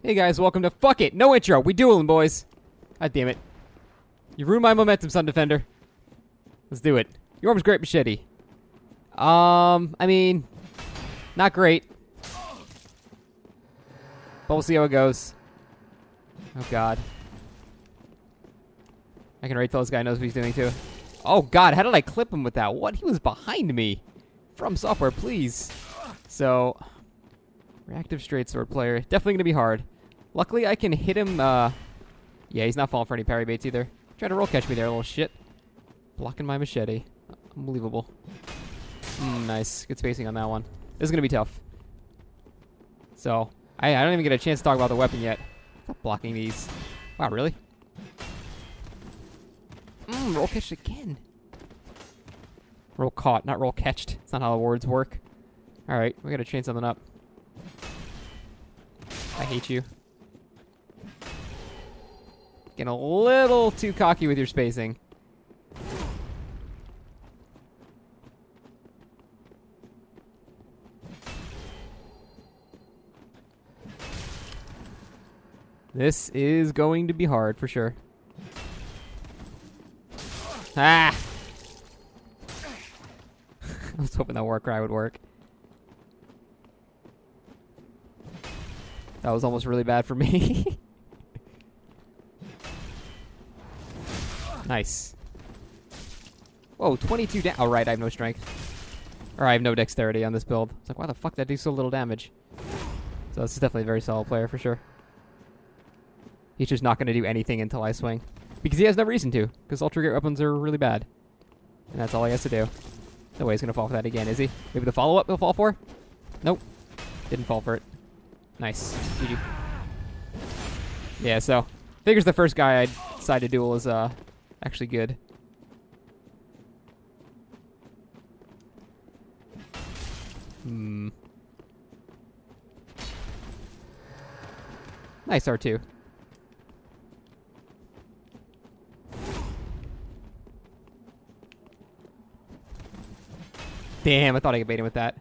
Hey guys, welcome to Fuck It, no intro. We dueling, boys. God damn it. You ruined my momentum, Sun Defender. Let's do it. Yhorm's great machete. I mean, not great. But we'll see how it goes. Oh god. I can wait till this guy knows what he's doing too. Oh god, how did I clip him with that? What? He was behind me. From software, please. So, reactive straight sword player. Definitely going to be hard. Luckily, I can hit him. Yeah, he's not falling for any parry baits either. Try to roll catch me there, little shit. Blocking my machete. Unbelievable. Nice. Good spacing on that one. This is going to be tough. So, I don't even get a chance to talk about the weapon yet. Stop blocking these. Wow, really? Roll catched again. Roll caught, not roll catched. That's not how the words work. Alright, we gotta chain something up. I hate you. Getting a little too cocky with your spacing. This is going to be hard for sure. Ah! I was hoping that Warcry would work. That was almost really bad for me. Nice. Whoa, 22 down. Oh, right, I have no strength. Or I have no dexterity on this build. It's like, why the fuck did that do so little damage? So this is definitely a very solid player for sure. He's just not going to do anything until I swing. Because he has no reason to. Because ultra great weapons are really bad. And that's all he has to do. No way he's going to fall for that again, is he? Maybe the follow-up he'll fall for? Nope. Didn't fall for it. Nice. GG. Yeah, so figures the first guy I decide to duel is actually good. Nice R2. Damn, I thought I could bait him with that.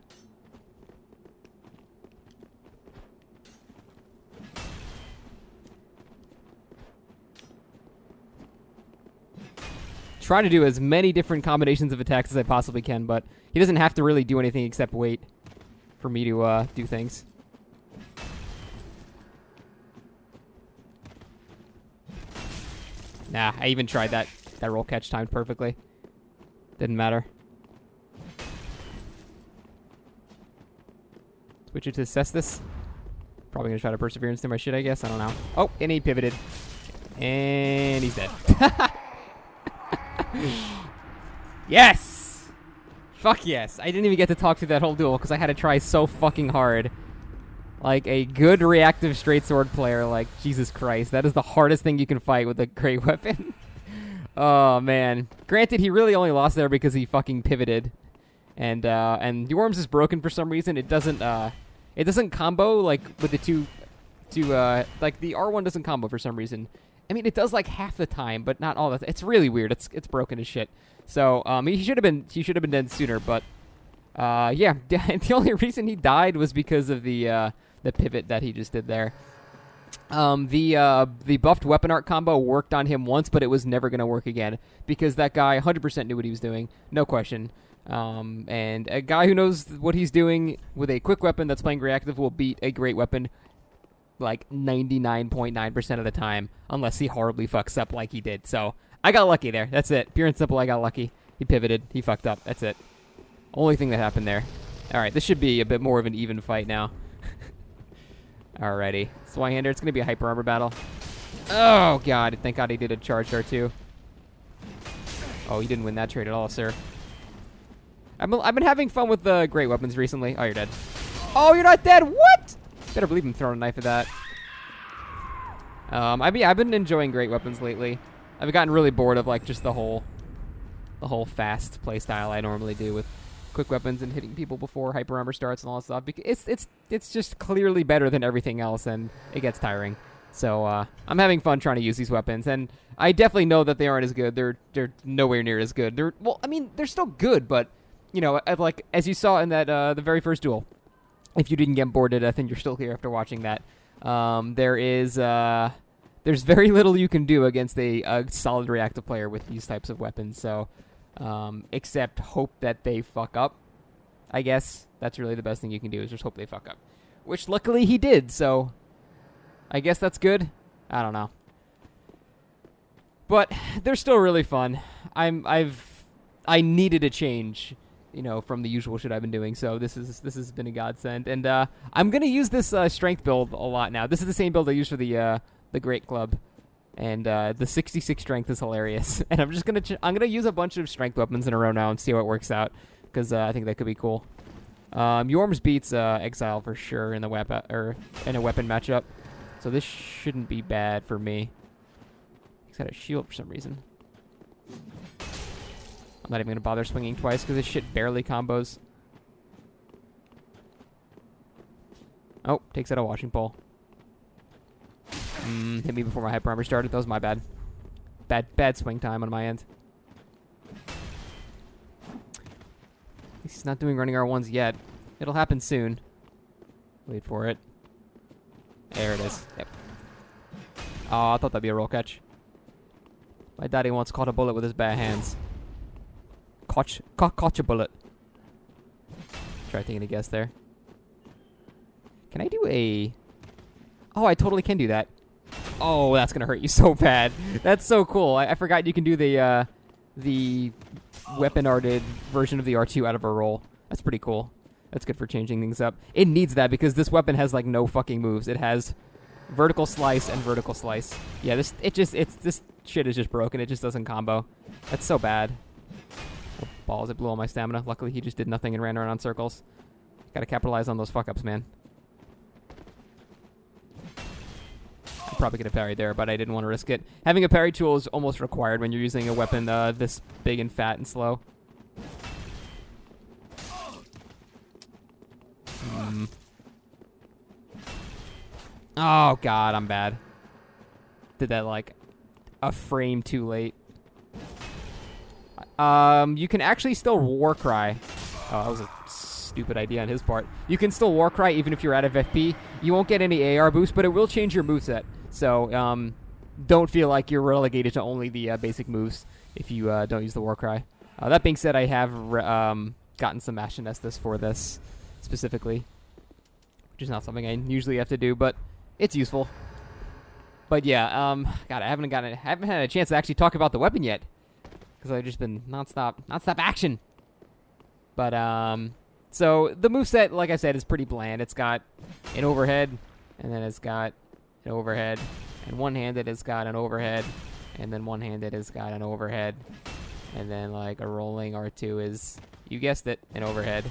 Try to do as many different combinations of attacks as I possibly can, but he doesn't have to really do anything except wait for me to do things. Nah, I even tried that. That roll catch timed perfectly. Didn't matter. Switch it to assess this. Probably gonna try to perseverance through my shit, I guess. I don't know. Oh, and he pivoted. And he's dead. Yes! Fuck yes. I didn't even get to talk through that whole duel because I had to try so fucking hard. Like a good reactive straight sword player, like, Jesus Christ. That is the hardest thing you can fight with a great weapon. Oh, man. Granted, he really only lost there because he fucking pivoted. And Yhorm's is broken for some reason. It doesn't combo, like, with the two, like, the R1 doesn't combo for some reason. I mean, it does, like, half the time, but not all the time. It's really weird. It's broken as shit. So, he should have been dead sooner, but, yeah. The only reason he died was because of the pivot that he just did there. The buffed weapon art combo worked on him once, but it was never going to work again because that guy 100% knew what he was doing. No question. And a guy who knows what he's doing with a quick weapon that's playing reactive will beat a great weapon like 99.9% of the time, unless he horribly fucks up like he did. So I got lucky there. That's it. Pure and simple, I got lucky. He pivoted. He fucked up. That's it. Only thing that happened there. All right, this should be a bit more of an even fight now. Alrighty. Swine-hander, it's going to be a hyper armor battle. Oh, God. Thank God he did a charge R2. Oh, he didn't win that trade at all, sir. I've been having fun with the great weapons recently. Oh, you're dead. Oh, you're not dead. What? Better believe him throwing a knife at that. I've been enjoying great weapons lately. I've gotten really bored of like just the whole fast play style I normally do with quick weapons and hitting people before hyper armor starts and all that stuff. Because it's just clearly better than everything else, and it gets tiring. So I'm having fun trying to use these weapons, and I definitely know that they aren't as good. They're nowhere near as good. They're still good, but you know, like as you saw in that the very first duel, if you didn't get bored to death and you're still here after watching that, There's very little you can do against a solid reactive player with these types of weapons. So, except hope that they fuck up. I guess that's really the best thing you can do is just hope they fuck up, which luckily he did. So, I guess that's good. I don't know, but they're still really fun. I needed a change, from the usual shit I've been doing. So this has been a godsend, and I'm gonna use this strength build a lot now. This is the same build I used for the Great Club, and the 66 strength is hilarious. And I'm just gonna use a bunch of strength weapons in a row now and see how it works out, because I think that could be cool. Yhorm's beats XII for sure in the weapon in a weapon matchup, so this shouldn't be bad for me. He's got a shield for some reason. I'm not even going to bother swinging twice because this shit barely combos. Oh, takes out a washing pole. Hit me before my hyper armor started. That was my bad. Bad swing time on my end. He's not doing running R1s yet. It'll happen soon. Wait for it. There it is. Yep. Oh, I thought that'd be a roll catch. My daddy once caught a bullet with his bare hands. Caught a bullet. Try taking a guess there. Can I do a... Oh, I totally can do that. Oh, that's going to hurt you so bad. That's so cool. I forgot you can do the weapon-arted version of the R2 out of a roll. That's pretty cool. That's good for changing things up. It needs that because this weapon has, like, no fucking moves. It has vertical slice and vertical slice. Yeah, this shit is just broken. It just doesn't combo. That's so bad. Oh, balls, it blew all my stamina. Luckily, he just did nothing and ran around in circles. Gotta capitalize on those fuck-ups, man. I'm probably gonna parry there, but I didn't want to risk it. Having a parry tool is almost required when you're using a weapon this big and fat and slow. Oh, God, I'm bad. Did that, like, a frame too late. You can actually still Warcry. Oh, that was a stupid idea on his part. You can still Warcry even if you're out of FP. You won't get any AR boost, but it will change your moveset. So, don't feel like you're relegated to only the basic moves if you don't use the Warcry. That being said, I have gotten some Ashen Estus for this specifically, which is not something I usually have to do, but it's useful. But yeah, God, I haven't had a chance to actually talk about the weapon yet, because I've just been nonstop action. But so the moveset, like I said, is pretty bland. It's got an overhead, and then it's got an overhead, and one-handed it's got an overhead, and then one-handed it's got an overhead, and then like a rolling R2 is, you guessed it, an overhead.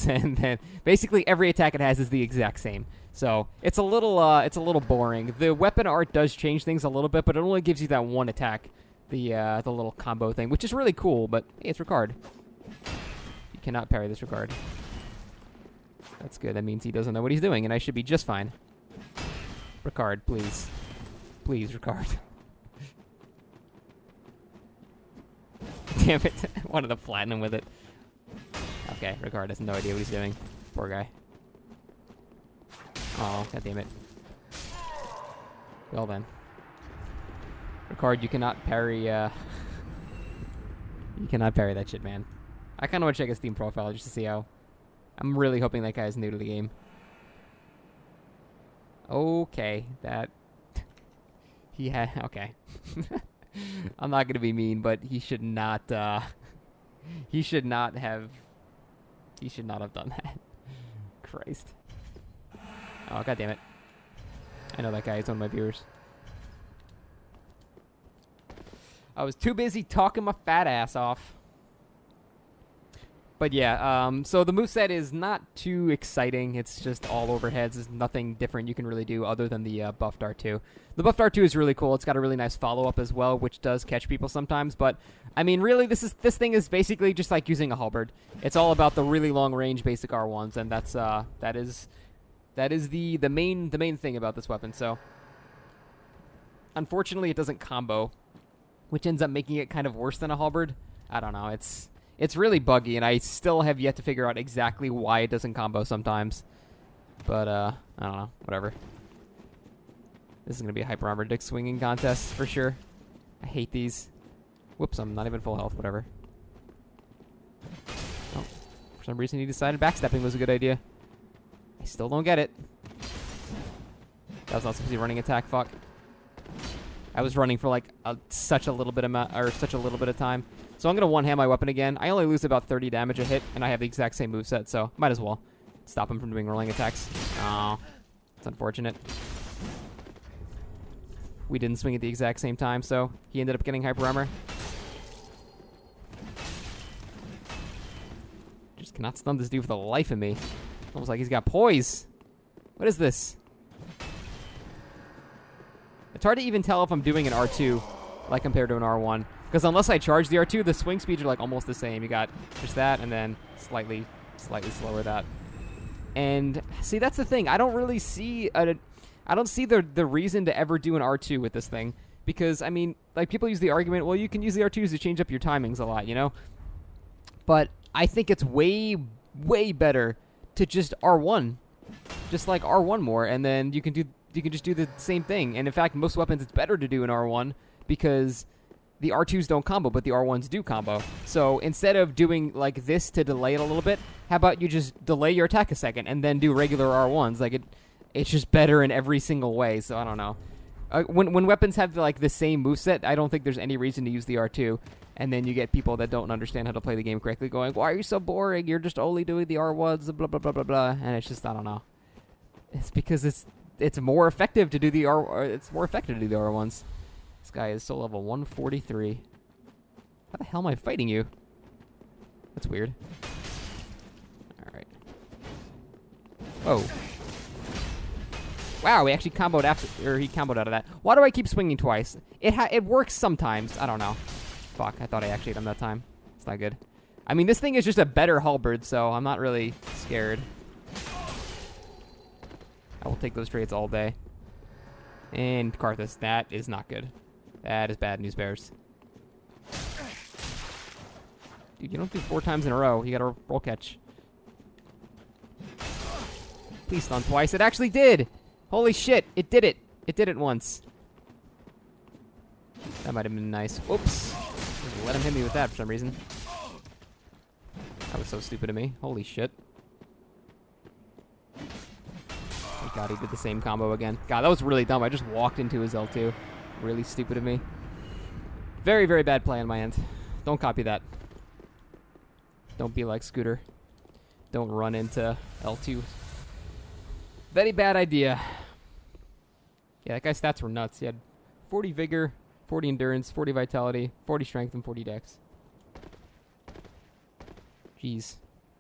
And then basically every attack it has is the exact same. So it's a little boring. The weapon art does change things a little bit, but it only gives you that one attack, the little combo thing, which is really cool. But hey, it's Ricard. You cannot parry this Ricard. That's good. That means he doesn't know what he's doing, and I should be just fine. Ricard, please, Ricard. Damn it! Wanted to flatten him with it. Okay, Ricard has no idea what he's doing. Poor guy. Oh, god damn it. Well then. Ricard, you cannot parry, you cannot parry that shit, man. I kinda wanna check his Steam profile just to see how... I'm really hoping that guy's new to the game. Okay, that... okay. I'm not gonna be mean, but he should not, he should not have done that. Christ. Oh, god damn it. I know that guy. He's one of my viewers. I was too busy talking my fat ass off. But yeah, so the moveset is not too exciting. It's just all overheads. There's nothing different you can really do other than the buffed R2. The buffed R2 is really cool. It's got a really nice follow-up as well, which does catch people sometimes. But, I mean, really, this thing is basically just like using a halberd. It's all about the really long-range basic R1s, and that is the main thing about this weapon. So, unfortunately, it doesn't combo, which ends up making it kind of worse than a halberd. I don't know. It's really buggy, and I still have yet to figure out exactly why it doesn't combo sometimes. But, I don't know. Whatever. This is going to be a hyper armor dick swinging contest for sure. I hate these. Whoops, I'm not even full health, whatever. Oh, for some reason he decided backstepping was a good idea. I still don't get it. That was not supposed to be running attack, fuck. I was running for like such a little bit of time. So I'm going to one-hand my weapon again. I only lose about 30 damage a hit, and I have the exact same moveset, so might as well stop him from doing rolling attacks. Oh, it's unfortunate. We didn't swing at the exact same time, so he ended up getting hyper armor. Just cannot stun this dude for the life of me. Almost like he's got poise. What is this? It's hard to even tell if I'm doing an R2, like compared to an R1. Because unless I charge the R2, the swing speeds are like almost the same. You got just that, and then slightly slower that. And see, that's the thing. I don't really see I don't see the reason to ever do an R2 with this thing. Because, I mean, like, people use the argument, well, you can use the R2s to change up your timings a lot, you know? But I think it's way, way better to just R1. Just, like, R1 more, and then you can just do the same thing. And, in fact, most weapons, it's better to do an R1 because the R2s don't combo, but the R1s do combo. So, instead of doing, like, this to delay it a little bit, how about you just delay your attack a second and then do regular R1s? Like, it's just better in every single way, so I don't know. When weapons have, like, the same moveset, I don't think there's any reason to use the R2. And then you get people that don't understand how to play the game correctly going, why are you so boring? You're just only doing the R1s, blah, blah, blah, blah, blah. And it's just, I don't know. It's because it's more effective to do the R1s. This guy is still level 143. How the hell am I fighting you? That's weird. Alright. Whoa. Wow, he actually comboed he comboed out of that. Why do I keep swinging twice? It works sometimes. I don't know. Fuck, I thought I actually hit him that time. It's not good. I mean, this thing is just a better halberd, so I'm not really scared. I will take those trades all day. And Karthus, that is not good. That is bad news bears. Dude, you don't do 4 times in a row. You gotta roll catch. Please stun twice. It actually did! Holy shit, it did it. It did it once. That might have been nice. Whoops. Just let him hit me with that for some reason. That was so stupid of me. Holy shit. Thank God he did the same combo again. God, that was really dumb. I just walked into his L2. Really stupid of me. Very, very bad play on my end. Don't copy that. Don't be like Scooter. Don't run into L2. Very bad idea. Yeah, that guy's stats were nuts. He had 40 vigor, 40 endurance, 40 vitality, 40 strength, and 40 dex. Jeez.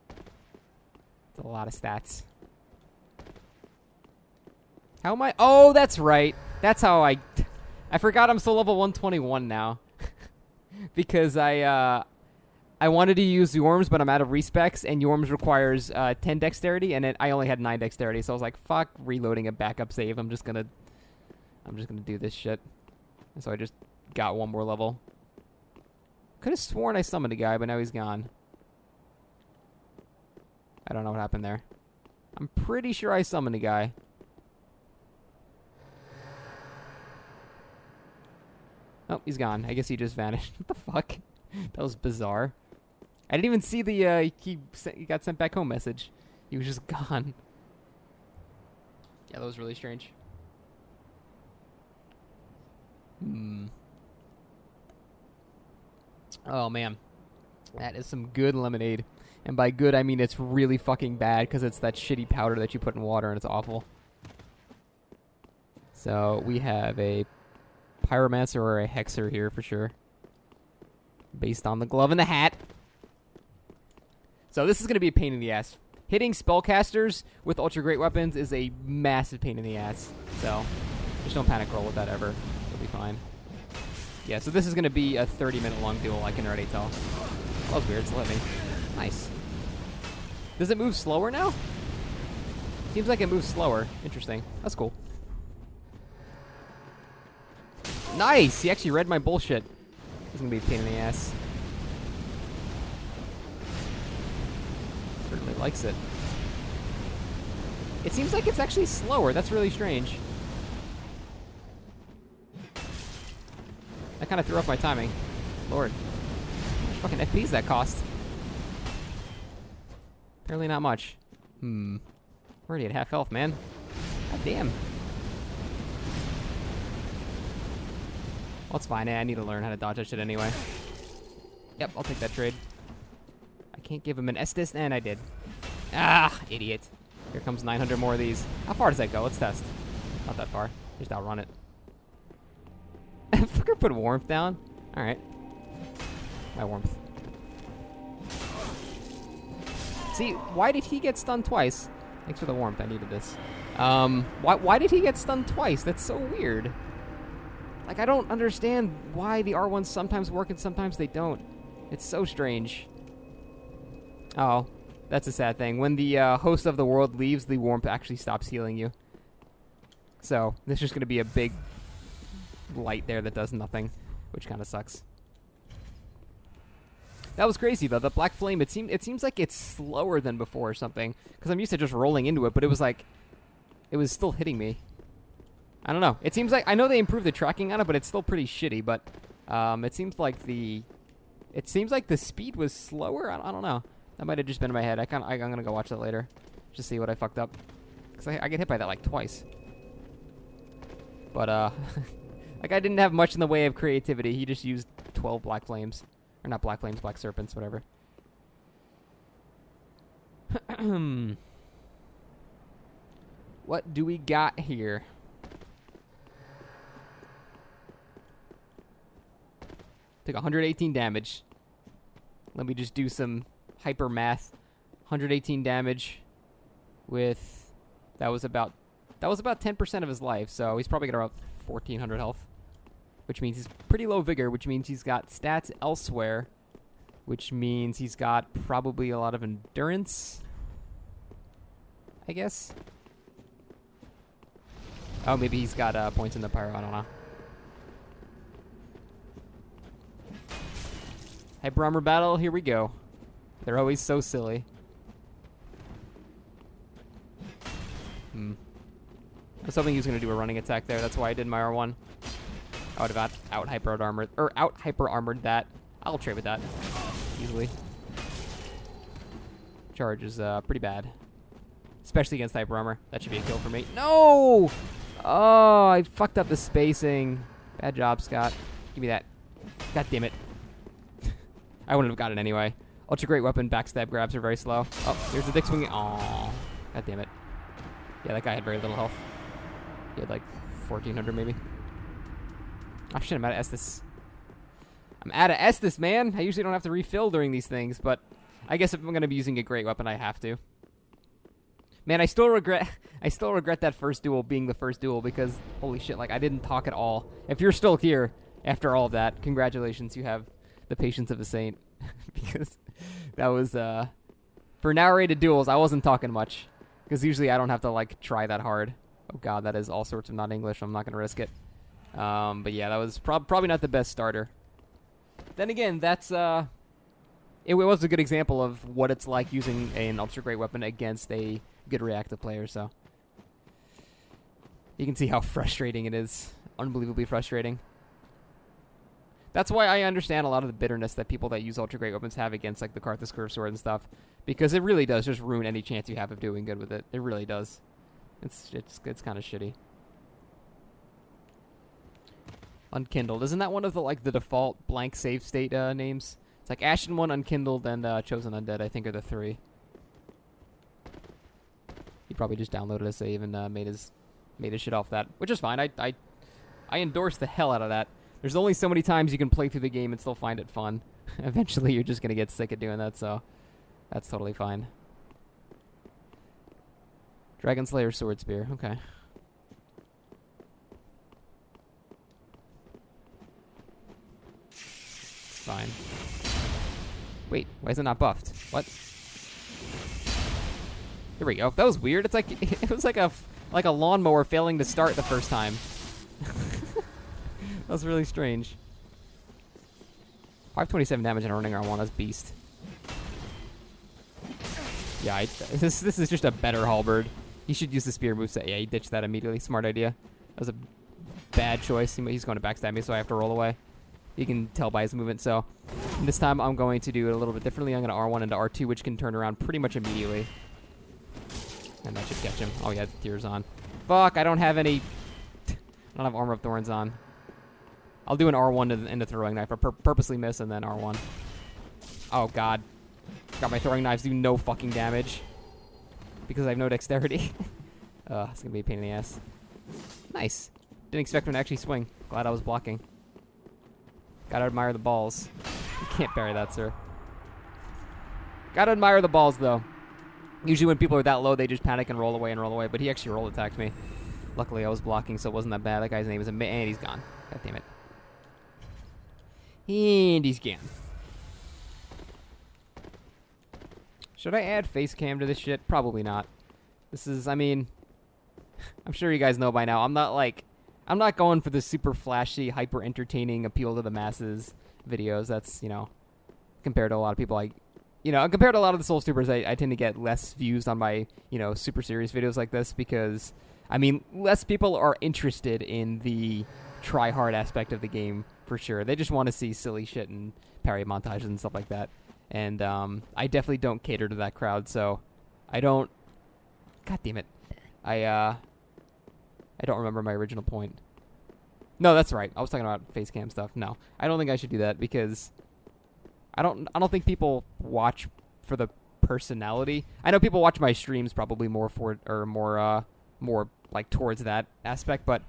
That's a lot of stats. How am I? Oh, that's right. That's how I forgot I'm still level 121 now. Because I wanted to use Yhorm's, but I'm out of respecs, and Yhorm's requires 10 dexterity, and I only had 9 dexterity, so I was like, fuck reloading a backup save. I'm just gonna do this shit. And so I just got 1 more level. Could have sworn I summoned a guy, but now he's gone. I don't know what happened there. I'm pretty sure I summoned a guy. Oh, he's gone. I guess he just vanished. What the fuck? That was bizarre. I didn't even see the he got sent back home message. He was just gone. Yeah, that was really strange. Oh, man. That is some good lemonade. And by good, I mean it's really fucking bad because it's that shitty powder that you put in water and it's awful. So we have a pyromancer or a hexer here for sure. Based on the glove and the hat. So this is going to be a pain in the ass. Hitting spellcasters with ultra great weapons is a massive pain in the ass. So just don't panic roll with that ever. It'll be fine. Yeah, so this is going to be a 30-minute long duel, I can already tell. That was weird, so let me. Nice. Does it move slower now? Seems like it moves slower. Interesting. That's cool. Nice! He actually read my bullshit. This is going to be a pain in the ass. Certainly likes it. It seems like it's actually slower. That's really strange. That kind of threw off my timing. Lord. How much fucking FPs that cost? Apparently not much. We're already at half health, man. God damn. Well, it's fine. I need to learn how to dodge that shit anyway. Yep, I'll take that trade. I can't give him an Estus, and I did. Ah, idiot. Here comes 900 more of these. How far does that go? Let's test. Not that far. Just outrun it. Fucker put warmth down. Alright. My warmth. See, why did he get stunned twice? Thanks for the warmth. I needed this. Why did he get stunned twice? That's so weird. Like, I don't understand why the R1s sometimes work and sometimes they don't. It's so strange. Oh, that's a sad thing. When the host of the world leaves, the warmth actually stops healing you. So, there's just going to be a big light there that does nothing, which kind of sucks. That was crazy, though. The Black Flame, it seems like it's slower than before or something, because I'm used to just rolling into it, but it was like, it was still hitting me. I don't know. It seems like, I know they improved the tracking on it, but it's still pretty shitty, but it seems like the speed was slower. I don't know. That might have just been in my head. I'm going to go watch that later, just see what I fucked up, because I get hit by that like twice. But, like, I didn't have much in the way of creativity. He just used 12 Black Flames. Or not Black Flames, Black Serpents, whatever. What do we got here? Took 118 damage. Let me just do some hyper math. 118 damage with... That was about 10% of his life, so he's probably got about 1,400 health. Which means he's pretty low vigor, which means he's got stats elsewhere, which means he's got probably a lot of endurance, I guess. Oh, maybe he's got points in the pyro, I don't know. Hyper armor battle, here we go. They're always so silly. I was hoping he was going to do a running attack there, that's why I did my R1. I would have out hyper armored that. I'll trade with that easily. Charge is pretty bad, especially against hyper armor. That should be a kill for me. No! Oh, I fucked up the spacing. Bad job, Scott. Give me that. God damn it. I wouldn't have got it anyway. Ultra great weapon backstab grabs are very slow. Oh, here's the dick swinging. Oh, god damn it. Yeah, that guy had very little health. He had like 1,400 maybe. Oh shit, I'm out of Estus. I'm out of Estus, man! I usually don't have to refill during these things, but I guess if I'm gonna be using a great weapon, I have to. Man, I still regret that first duel being the first duel because, holy shit, like, I didn't talk at all. If you're still here after all of that, congratulations, you have the patience of a saint. Because that was, for narrated duels, I wasn't talking much. Because usually I don't have to, like, try that hard. Oh god, that is all sorts of not English, I'm not gonna risk it. But yeah, that was probably not the best starter. Then again, that's it was a good example of what it's like using an ultra great weapon against a good reactive player. So you can see how frustrating it is, unbelievably frustrating. That's why I understand a lot of the bitterness that people that use ultra great weapons have against like the Karthus curve sword and stuff, because it really does just ruin any chance you have of doing good with it. It really does. It's kind of shitty. Unkindled. Isn't that one of the like the default blank save state names? It's like Ashen One, Unkindled, and Chosen Undead, I think, are the three. He probably just downloaded a save and made his shit off that, which is fine. I endorse the hell out of that. There's only so many times you can play through the game and still find it fun. Eventually, you're just gonna get sick of doing that, so that's totally fine. Dragon Slayer Sword Spear. Okay. Fine. Wait, why is it not buffed? What? Here we go. That was weird. It's like it was like a lawnmower failing to start the first time. That was really strange. 527 damage and running R1. That's beast. Yeah, this is just a better halberd. He should use the spear moveset. Yeah, he ditched that immediately. Smart idea. That was a bad choice. He's going to backstab me, so I have to roll away. You can tell by his movement. So this time I'm going to do it a little bit differently. I'm going to R1 into R2, which can turn around pretty much immediately. And that should catch him. Oh, yeah, tears on. Fuck, I don't have any... I don't have Armor of Thorns on. I'll do an R1 into Throwing Knife. I purposely miss and then R1. Oh, God. God, my Throwing Knives do no fucking damage. Because I have no dexterity. It's going to be a pain in the ass. Nice. Didn't expect him to actually swing. Glad I was blocking. Gotta admire the balls. You can't parry that, sir. Gotta admire the balls, though. Usually when people are that low, they just panic and roll away, but he actually roll attacked me. Luckily, I was blocking, so it wasn't that bad. That guy's name is and he's gone. God damn it. And he's gone. Should I add face cam to this shit? Probably not. This is, I mean, I'm sure you guys know by now. I'm not going for the super flashy, hyper entertaining appeal to the masses videos. That's, you know, compared to a lot of people, compared to a lot of the Soul Troopers, I tend to get less views on my, super serious videos like this because, I mean, less people are interested in the try-hard aspect of the game, for sure. They just want to see silly shit and parry montages and stuff like that. And I definitely don't cater to that crowd, so I don't... God damn it. I don't remember my original point. No, that's right. I was talking about face cam stuff. No, I don't think I should do that because I don't think people watch for the personality. I know people watch my streams probably more for or more like towards that aspect, but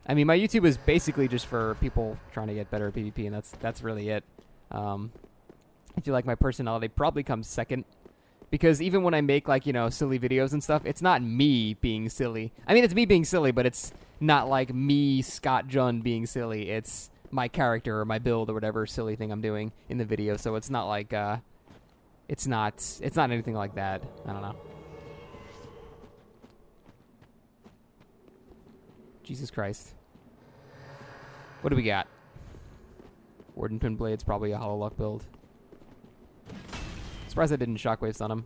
I mean my YouTube is basically just for people trying to get better at PvP, and that's really it. I feel like my personality probably comes second. Because even when I make, like, silly videos and stuff, it's not me being silly. I mean, it's me being silly, but it's not like me, Scott Junn, being silly. It's my character or my build or whatever silly thing I'm doing in the video. So it's not like, it's not anything like that. I don't know. Jesus Christ. What do we got? Warden Twin Blade's probably a Hollow Luck build. Surprised I didn't Shockwave on him.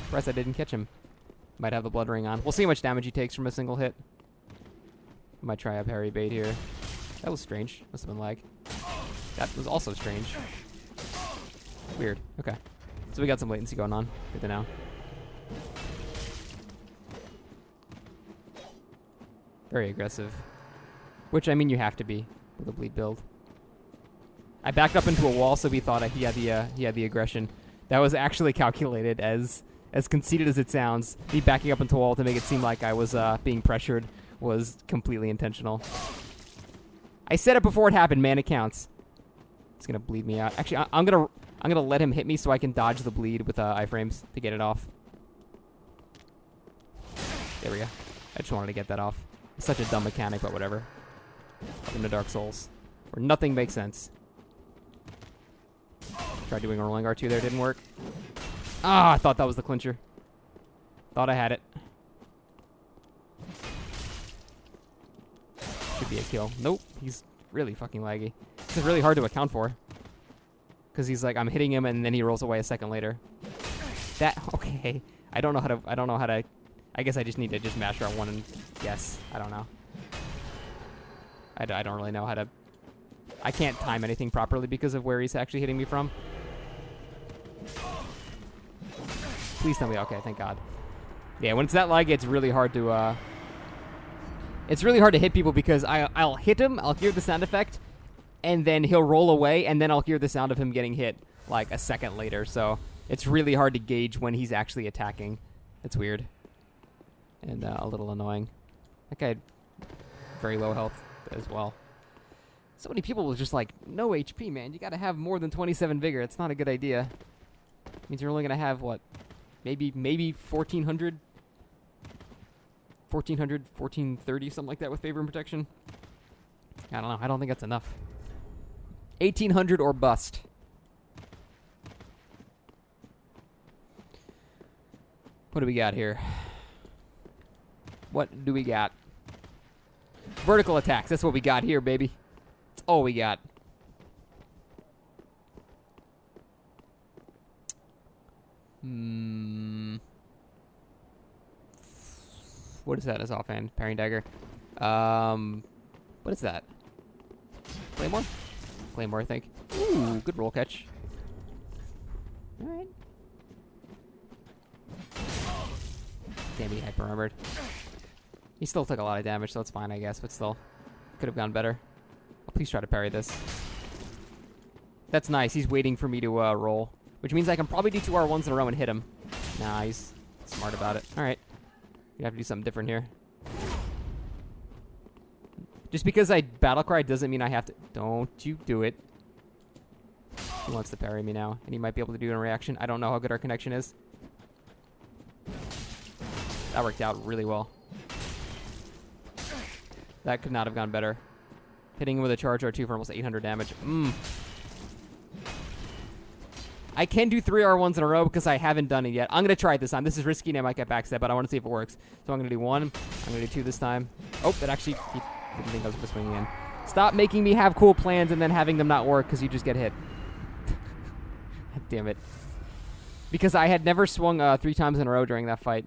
Surprised I didn't catch him. Might have the Blood Ring on. We'll see how much damage he takes from a single hit. Might try a parry bait here. That was strange. Must have been lag. That was also strange. Weird. Okay. So we got some latency going on. Good to know. Very aggressive. Which, I mean, you have to be with a bleed build. I backed up into a wall, so we thought he had the aggression. That was actually calculated, as conceited as it sounds. Me backing up into a wall to make it seem like I was being pressured was completely intentional. I said it before it happened, man. It counts. It's gonna bleed me out. Actually, I'm gonna let him hit me so I can dodge the bleed with iframes to get it off. There we go. I just wanted to get that off. It's such a dumb mechanic, but whatever. Welcome to Dark Souls, where nothing makes sense. Tried doing a rolling R2 there, didn't work. Ah, I thought that was the clincher. Thought I had it. Should be a kill. Nope, he's really fucking laggy. This is really hard to account for. Because he's like, I'm hitting him and then he rolls away a second later. Okay. I don't know how to, I guess I just need to just mash R1 and guess. I don't know. I don't really know how to, I can't time anything properly because of where he's actually hitting me from. Please tell me, okay, thank God. Yeah, when it's that lag, it's really hard to, hit people because I'll hit him, I'll hear the sound effect, and then he'll roll away, and then I'll hear the sound of him getting hit, like, a second later, so it's really hard to gauge when he's actually attacking. It's weird. And, a little annoying. That guy had very low health as well. So many people with just, like, no HP, man. You gotta have more than 27 vigor. It's not a good idea. Means you're only gonna have, what, maybe 1,400? 1,400, 1,430, something like that with favor and protection. I don't know. I don't think that's enough. 1,800 or bust. What do we got here? What do we got? Vertical attacks. That's what we got here, baby. That's all we got. What is that as offhand? Parrying dagger. What is that? Claymore? Claymore, I think. Ooh, good roll catch. Alright. Damn, he hyper armored. He still took a lot of damage, so it's fine, I guess, but still. Could have gone better. Oh, please try to parry this. That's nice. He's waiting for me to roll, which means I can probably do 2 R1s in a row and hit him. Nah, he's smart about it. Alright. You have to do something different here. Just because I battlecry doesn't mean I have to... Don't you do it. He wants to parry me now, and he might be able to do it in reaction. I don't know how good our connection is. That worked out really well. That could not have gone better. Hitting him with a charge R2 for almost 800 damage. I can do 3 R1s in a row because I haven't done it yet. I'm going to try it this time. This is risky and I might get backstab, but I want to see if it works. So I'm going to do 1. I'm going to do 2 this time. Oh, that actually... He didn't think I was going to swing in. Stop making me have cool plans and then having them not work because you just get hit. Damn it. Because I had never swung 3 times in a row during that fight.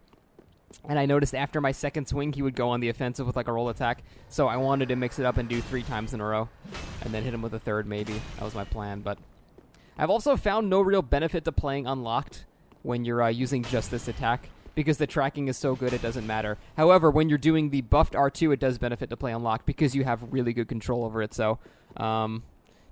And I noticed after my second swing, he would go on the offensive with like a roll attack. So I wanted to mix it up and do 3 times in a row. And then hit him with a third, maybe. That was my plan. But I've also found no real benefit to playing unlocked when you're using just this attack. Because the tracking is so good, it doesn't matter. However, when you're doing the buffed R2, it does benefit to play unlocked. Because you have really good control over it. So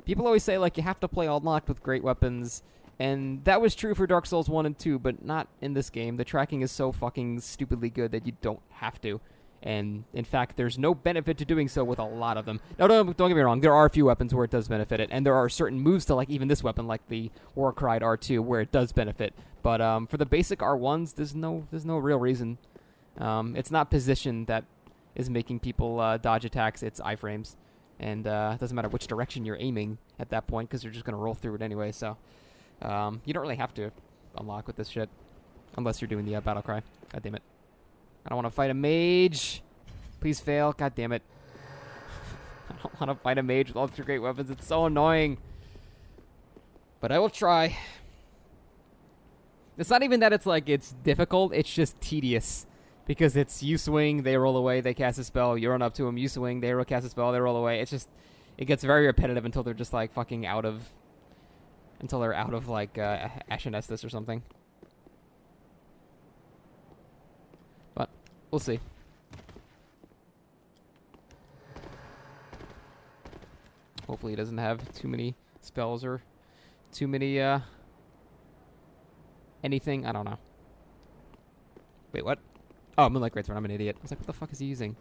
people always say like you have to play unlocked with great weapons. And that was true for Dark Souls 1 and 2, but not in this game. The tracking is so fucking stupidly good that you don't have to. And, in fact, there's no benefit to doing so with a lot of them. Now, don't get me wrong. There are a few weapons where it does benefit it. And there are certain moves to, like, even this weapon, like the Warcry R2, where it does benefit. But for the basic R1s, there's no real reason. It's not position that is making people dodge attacks. It's iframes. And it doesn't matter which direction you're aiming at that point, because you're just going to roll through it anyway, so... you don't really have to unlock with this shit. Unless you're doing the battle cry. God damn it. I don't want to fight a mage. Please fail. God damn it. I don't want to fight a mage with all 3 great weapons. It's so annoying. But I will try. It's not even that it's like it's difficult. It's just tedious. Because it's you swing, they roll away, they cast a spell, you run up to them, you swing, they cast a spell, they roll away. It's just... It gets very repetitive until they're just like fucking out of... Until they're out of, like, Ashen Estus or something. But, we'll see. Hopefully he doesn't have too many spells or too many, anything. I don't know. Wait, what? Oh, Moonlight Greatsword. I'm an idiot. I was like, what the fuck is he using?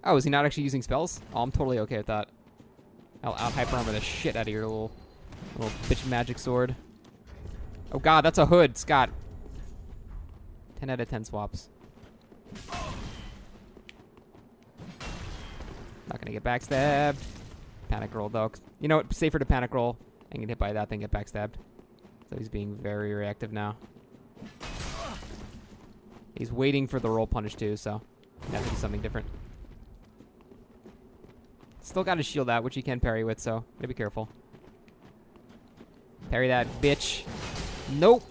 Oh, is he not actually using spells? Oh, I'm totally okay with that. I'll out-hyper armor the shit out of your little bitch magic sword. Oh god, that's a hood, Scott. 10 out of 10 swaps. Not gonna get backstabbed. Panic roll though. You know what? Safer to panic roll and get hit by that than get backstabbed. So he's being very reactive now. He's waiting for the roll punish too, so he has to do something different. Still got his shield out, which he can parry with, so gotta be careful. Parry that, bitch. Nope.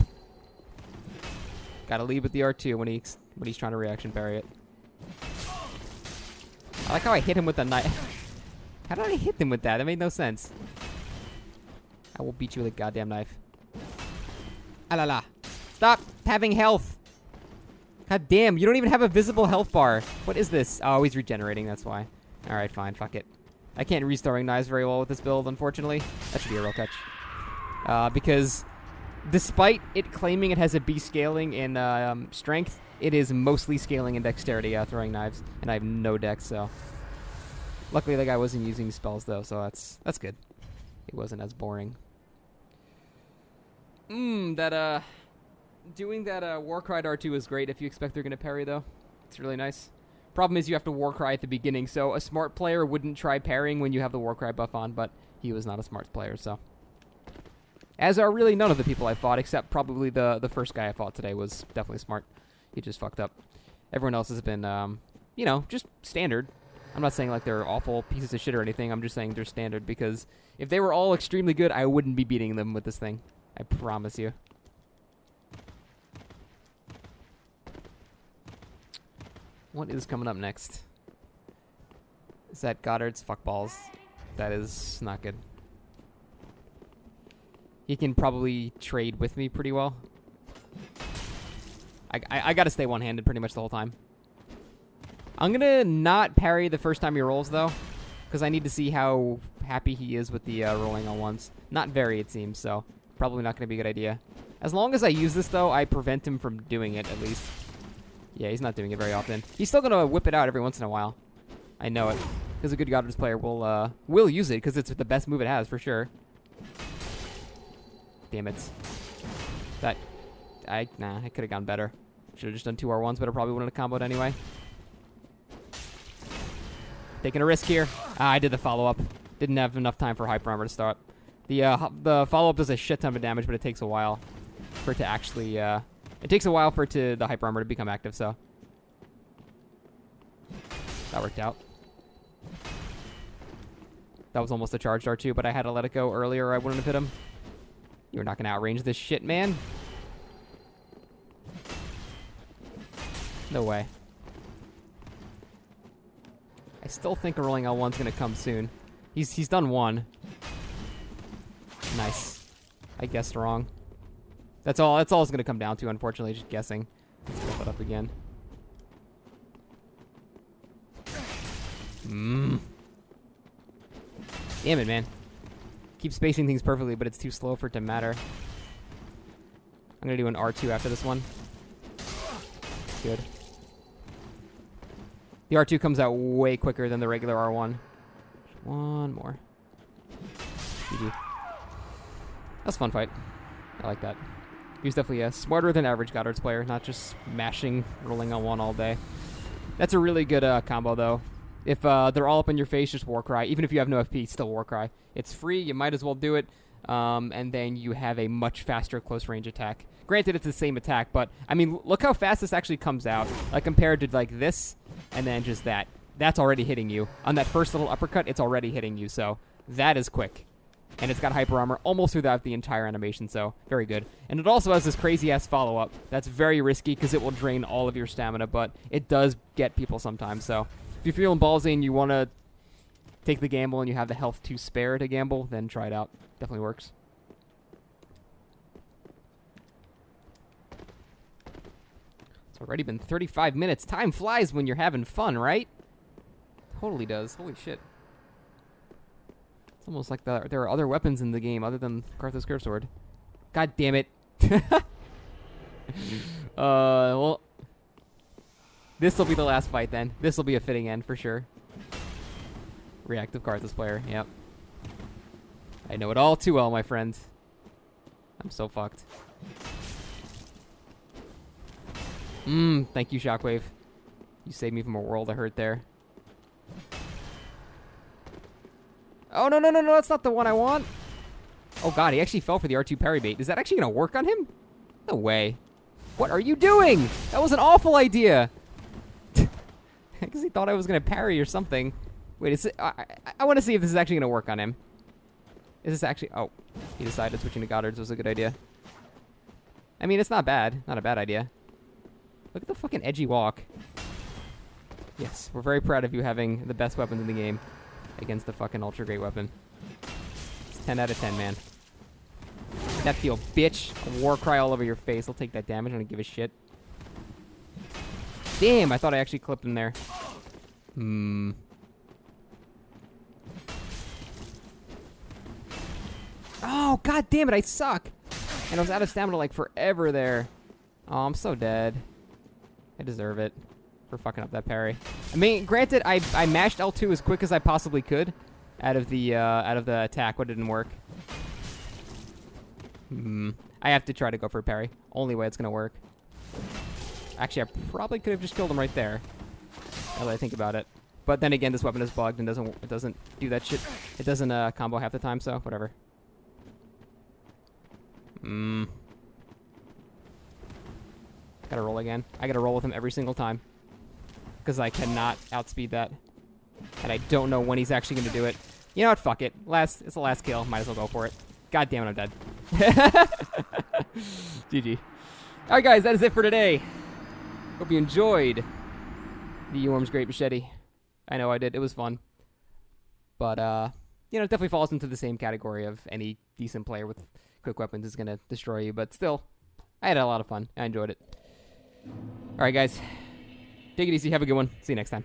Gotta lead with the R2 when he's trying to reaction parry it. I like how I hit him with the knife. How did I hit him with that? That made no sense. I will beat you with a goddamn knife. Ah la la. Stop having health. God damn, you don't even have a visible health bar. What is this? Oh, he's regenerating, that's why. Alright, fine, fuck it. I can't restoring knives very well with this build, unfortunately. That should be a real catch. Because despite it claiming it has a B scaling in strength, it is mostly scaling in dexterity throwing knives, and I have no dex, so... Luckily the guy wasn't using spells, though, so that's good. It wasn't as boring. Doing that Warcry R2 is great if you expect they're going to parry, though. It's really nice. Problem is you have to Warcry at the beginning, so a smart player wouldn't try parrying when you have the Warcry buff on, but he was not a smart player, so... As are really none of the people I fought, except probably the first guy I fought today was definitely smart. He just fucked up. Everyone else has been, you know, just standard. I'm not saying like they're awful pieces of shit or anything. I'm just saying they're standard because if they were all extremely good, I wouldn't be beating them with this thing. I promise you. What is coming up next? Is that Goddard's? Fuck balls. That is not good. He can probably trade with me pretty well. I gotta stay one-handed pretty much the whole time. I'm gonna not parry the first time he rolls, though, because I need to see how happy he is with the rolling on ones. Not very, it seems, so probably not gonna be a good idea. As long as I use this, though, I prevent him from doing it, at least. Yeah, he's not doing it very often. He's still gonna whip it out every once in a while. I know it, because a good Goddard's player will use it, because it's the best move it has, for sure. Damn it. Nah, I could have gone better. Should have just done 2 R1s, but I probably wouldn't have comboed anyway. Taking a risk here. I did the follow-up. Didn't have enough time for hyper armor to start. The follow-up does a shit ton of damage, but it takes a while for it to actually... it takes a while for the hyper armor to become active, so... That worked out. That was almost a charged R2, but I had to let it go earlier or I wouldn't have hit him. You're not going to outrange this shit, man. No way. I still think a rolling L1's going to come soon. He's done 1. Nice. I guessed wrong. That's all it's going to come down to, unfortunately, just guessing. Let's flip it up again. Damn it, man. Keep spacing things perfectly, but it's too slow for it to matter. I'm going to do an R2 after this one. Good. The R2 comes out way quicker than the regular R1. One more. GG. That's a fun fight. I like that. He was definitely a smarter than average Goddard's player, not just mashing, rolling on 1 all day. That's a really good combo, though. If they're all up in your face, just Warcry. Even if you have no FP, still Warcry. It's free, you might as well do it. And then you have a much faster close range attack. Granted, it's the same attack, but, I mean, look how fast this actually comes out. Like, compared to, like, this, and then just that. That's already hitting you. On that first little uppercut, it's already hitting you, so that is quick. And it's got hyper armor almost throughout the entire animation, so very good. And it also has this crazy-ass follow-up. That's very risky, because it will drain all of your stamina, but it does get people sometimes, so... If you're feeling ballsy and you want to take the gamble and you have the health to spare to gamble, then try it out. Definitely works. It's already been 35 minutes. Time flies when you're having fun, right? Totally does. Holy shit. It's almost like there are other weapons in the game other than Carthos Curve Sword. God damn it. Well... This will be the last fight, then. This will be a fitting end, for sure. Reactive Carthos player, yep. I know it all too well, my friend. I'm so fucked. Thank you, Shockwave. You saved me from a world of hurt there. Oh, no, that's not the one I want. Oh, God, he actually fell for the R2 parry bait. Is that actually going to work on him? No way. What are you doing? That was an awful idea. Because he thought I was going to parry or something. Wait, is it, I want to see if this is actually going to work on him. Is this actually... Oh, he decided switching to Goddard's was a good idea. I mean, it's not bad. Not a bad idea. Look at the fucking edgy walk. Yes, we're very proud of you having the best weapons in the game against the fucking ultra great weapon. It's 10 out of 10, man. That feel, bitch. A war cry all over your face. I'll take that damage. I don't give a shit. Damn, I thought I actually clipped him there. Oh, god damn it, I suck. And I was out of stamina like forever there. Oh, I'm so dead. I deserve it for fucking up that parry. I mean, granted, I mashed L2 as quick as I possibly could out of the attack, but it didn't work. I have to try to go for a parry. Only way it's gonna work. Actually, I probably could have just killed him right there. Now that I think about it. But then again, this weapon is bugged and doesn't do that shit. It doesn't combo half the time, so whatever. Gotta roll again. I gotta roll with him every single time. Because I cannot outspeed that. And I don't know when he's actually gonna do it. You know what? Fuck it. It's the last kill. Might as well go for it. God damn it, I'm dead. GG. Alright guys, that is it for today. Hope you enjoyed the Yhorm's Great Machete. I know I did. It was fun. But you know, it definitely falls into the same category of any decent player with quick weapons is gonna destroy you. But still, I had a lot of fun. I enjoyed it. All right, guys, take it easy. Have a good one. See you next time.